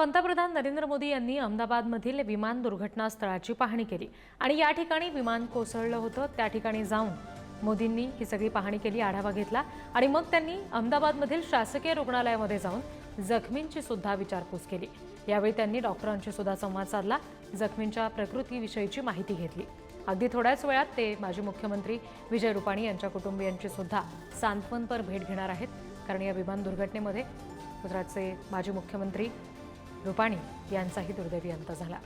पंतप्रधान नरेंद्र मोदी यांनी अहमदाबादमधील विमान दुर्घटना स्थळाची पाहणी केली आणि या ठिकाणी विमान कोसळलं होतं त्या ठिकाणी जाऊन मोदींनी ही सगळी पाहणी केली, आढावा घेतला आणि मग त्यांनी अहमदाबादमधील शासकीय रुग्णालयामध्ये जाऊन जखमींची सुद्धा विचारपूस केली। यावेळी त्यांनी डॉक्टरांशी सुद्धा संवाद साधला, जखमींच्या प्रकृतीविषयीची माहिती घेतली। अगदी थोड्याच वेळात ते माजी मुख्यमंत्री विजय रुपाणी यांच्या कुटुंबियांची सुद्धा सांत्वनपर भेट घेणार आहेत, कारण या विमान दुर्घटनेमध्ये गुजरातचे माजी मुख्यमंत्री रुपाणी यांचाही दुर्दैवी अंत झाला।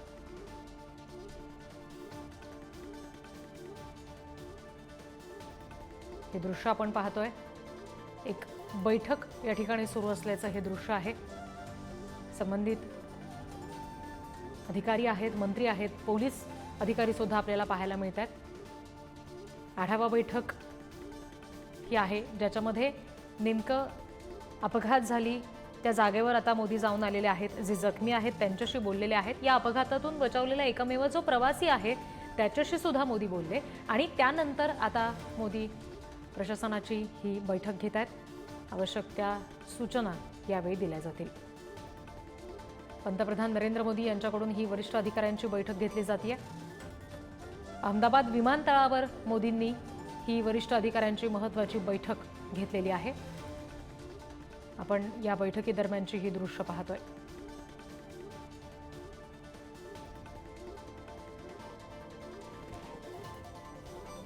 हे दृश्य आपण पाहतोय, एक बैठक या ठिकाणी सुरू असल्याचं हे दृश्य आहे। संबंधित अधिकारी आहेत, मंत्री आहेत, पोलीस अधिकारी सुद्धा आपल्याला पाहायला मिळतात। आढावा बैठक ही आहे ज्याच्यामध्ये नेमकं अपघात झाली त्या जागेवर आता मोदी जाऊन आलेले आहेत, जे जखमी आहेत त्यांच्याशी बोललेले आहेत। या अपघातातून बचावलेला एकमेव जो प्रवासी आहे त्याच्याशी सुद्धा मोदी बोलले आणि त्यानंतर आता मोदी प्रशासनाची ही बैठक घेत आहेत। आवश्यक त्या सूचना यावेळी दिल्या जातील। पंतप्रधान नरेंद्र मोदी यांच्याकडून ही वरिष्ठ अधिकाऱ्यांची बैठक घेतली जाते। अहमदाबाद विमानतळावर मोदींनी ही वरिष्ठ अधिकाऱ्यांची महत्त्वाची बैठक घेतलेली आहे। आपण या बैठकीदरम्यानची ही दृश्य पाहतोय।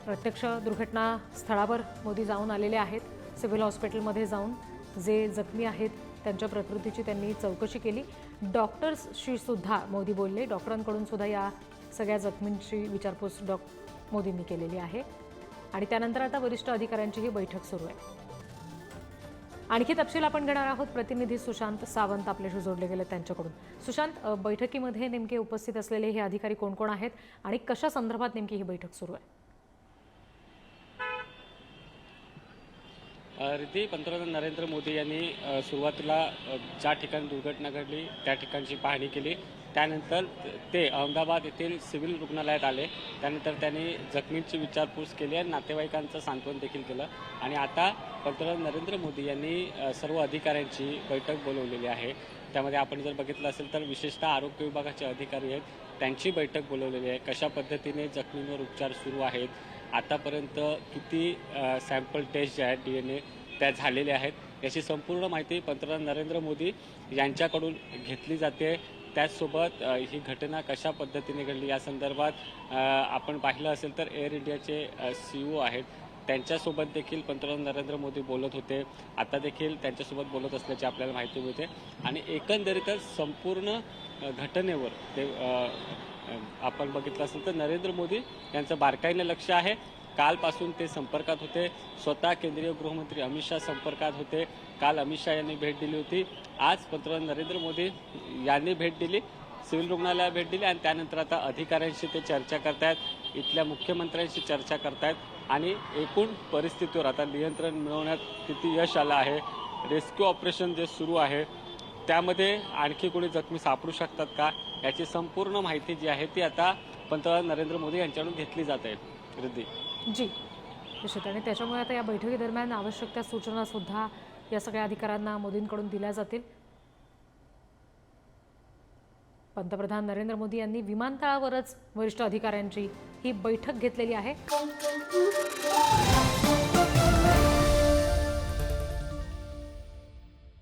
प्रत्यक्ष दुर्घटना स्थळावर मोदी जाऊन आलेले आहेत। सिव्हिल हॉस्पिटलमध्ये जाऊन जे जखमी आहेत त्यांच्या प्रकृतीची त्यांनी चौकशी केली। डॉक्टर्सशी सुद्धा मोदी बोलले, डॉक्टरांकडून सुद्धा या सगळ्या जखमींची विचारपूस मोदींनी केलेली आहे आणि त्यानंतर आता वरिष्ठ अधिकाऱ्यांची ही बैठक सुरू आहे। आणखी तपशील आपण घेणार आहोत। प्रतिनिधी सुशांत सावंत आपल्याशी जोडले गेले त्यांच्याकडून। सुशांत, बैठकीमध्ये नेमके उपस्थित असलेले हे अधिकारी कोण कोण आहेत आणि कशा संदर्भात नेमकी ही बैठक सुरू आहे? रिद्धी, पंतप्रधान नरेंद्र मोदी यांनी सुरुवातीला ज्या ठिकाणी दुर्घटना घडली त्या ठिकाणची पाहणी केली। त्यानंतर ते अहमदाबाद येथील सिव्हिल रुग्णालयात आले। त्यानंतर त्यांनी जखमींची विचारपूस केली आणि नातेवाईकांचं सांत्वन देखील केलं आणि आता पंतप्रधान नरेंद्र मोदी यांनी सर्व अधिकाऱ्यांची बैठक बोलवलेली आहे। त्यामध्ये आपण जर बघितलं असेल तर विशेषतः आरोग्य विभागाचे अधिकारी आहेत त्यांची बैठक बोलवलेली आहे। कशा पद्धतीने जखमींवर उपचार सुरू आहेत, आतापर्यंत किती सॅम्पल टेस्ट जे आहेत DNA त्या झालेल्या आहेत याची संपूर्ण माहिती पंतप्रधान नरेंद्र मोदी यांच्याकडून घेतली जाते। त्याचसोबत ही घटना कशा पद्धतीने घडली या संदर्भात आपण पाहिलं असेल तर एअर इंडियाचे CEO आहेत त्यांच्यासोबत देखील पंतप्रधान नरेंद्र मोदी बोलत होते। आता देखील त्यांच्यासोबत बोलत असल्याची आपल्याला माहिती मिळते आणि एकंदरीतच संपूर्ण घटनेवर ते आपण बघितलं असेल तर नरेंद्र मोदी यांचं बारकाईने लक्ष आहे। कालपासून ते संपर्कात होते, स्वतः केंद्रीय गृहमंत्री अमित शाह संपर्कात होते। काल अमित शाह यांनी भेट दिली होती, आज पंतप्रधान नरेंद्र मोदी यांनी भेट दिली, सिव्हिल रुग्णालयात भेट दिली आणि त्यानंतर आता अधिकाऱ्यांशी ते चर्चा करतायत, इथल्या मुख्यमंत्र्यांशी चर्चा करतायत आणि एकूण परिस्थितीवर आता नियंत्रण मिळवण्यात किती यश आलं आहे, रेस्क्यू ऑपरेशन जे सुरू आहे त्यामध्ये आणखी कोणी जखमी सापडू शकतात का याची संपूर्ण माहिती जी आहे ती आता पंतप्रधान नरेंद्र मोदी यांच्याकडून घेतली जात आहे। रिद्धी जी निश्चित, आणि त्याच्यामुळे आता या बैठकीदरम्यान आवश्यक त्या सूचना सुद्धा या सगळ्या अधिकाऱ्यांना मोदींकडून दिल्या जातील। पंतप्रधान नरेंद्र मोदी यांनी विमानतळावरच वरिष्ठ अधिकाऱ्यांची ही बैठक घेतलेली आहे।